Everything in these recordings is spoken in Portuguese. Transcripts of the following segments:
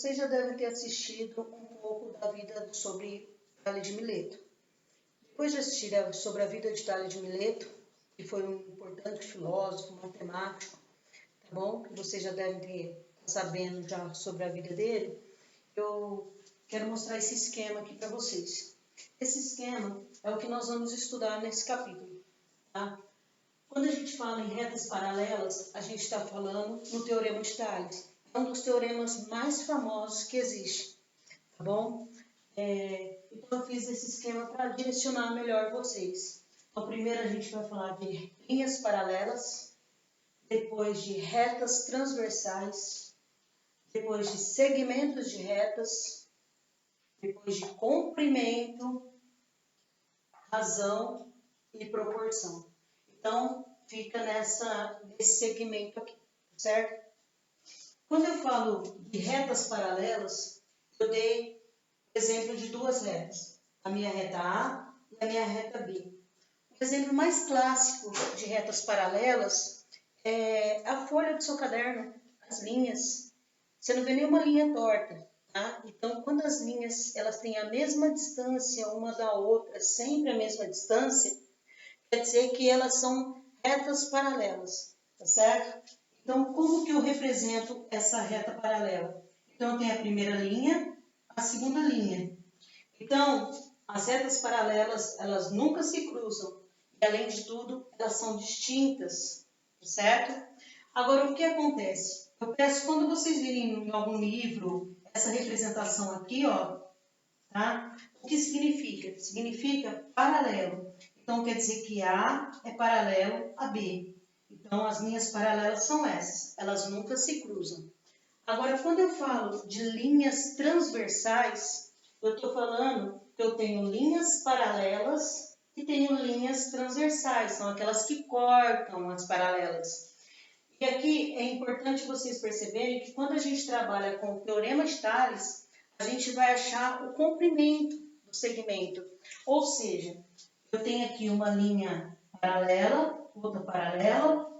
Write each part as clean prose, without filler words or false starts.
Vocês já devem ter assistido um pouco da vida sobre Tales de Mileto. Depois de assistir sobre a vida de Tales de Mileto, que foi um importante filósofo, matemático, tá bom? Que vocês já devem ter sabendo já sobre a vida dele, eu quero mostrar esse esquema aqui para vocês. Esse esquema é o que nós vamos estudar nesse capítulo, tá? Quando a gente fala em retas paralelas, a gente está falando no Teorema de Tales. É um dos teoremas mais famosos que existe, tá bom? Então eu fiz esse esquema para direcionar melhor vocês. Então primeiro a gente vai falar de linhas paralelas, depois de retas transversais, depois de segmentos de retas, depois de comprimento, razão e proporção. Então fica nesse segmento aqui, certo? Quando eu falo de retas paralelas, eu dei exemplo de duas retas, a minha reta A e a minha reta B. O exemplo mais clássico de retas paralelas é a folha do seu caderno, as linhas. Você não vê nenhuma linha torta, tá? Então, quando as linhas elas têm a mesma distância uma da outra, sempre a mesma distância, quer dizer que elas são retas paralelas, tá certo? Então, como que eu represento essa reta paralela? Então, eu tenho a primeira linha, a segunda linha. Então, as retas paralelas, elas nunca se cruzam. E, além de tudo, elas são distintas, certo? Agora, o que acontece? Eu peço, quando vocês virem em algum livro, essa representação aqui, ó, tá? O que significa? Significa paralelo. Então, quer dizer que A é paralelo a B. Então, as linhas paralelas são essas. Elas nunca se cruzam. Agora, quando eu falo de linhas transversais, eu estou falando que eu tenho linhas paralelas e tenho linhas transversais. São aquelas que cortam as paralelas. E aqui é importante vocês perceberem que quando a gente trabalha com o Teorema de Tales, a gente vai achar o comprimento do segmento. Ou seja, eu tenho aqui uma linha paralela, outra paralela.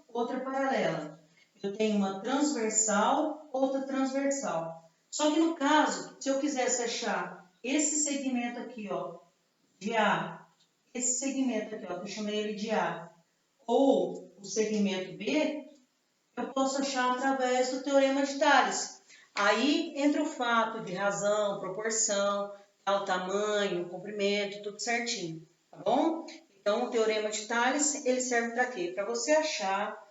Eu tenho uma transversal, outra transversal. Só que no caso, se eu quisesse achar esse segmento aqui, ó, de A, esse segmento aqui, ó, que eu chamei ele de A, ou o segmento B, eu posso achar através do Teorema de Tales. Aí entra o fato de razão, proporção, o tamanho, o comprimento, tudo certinho, tá bom? Então, o Teorema de Tales, ele serve para quê? Para você achar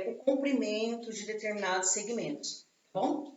o comprimento de determinados segmentos, tá bom?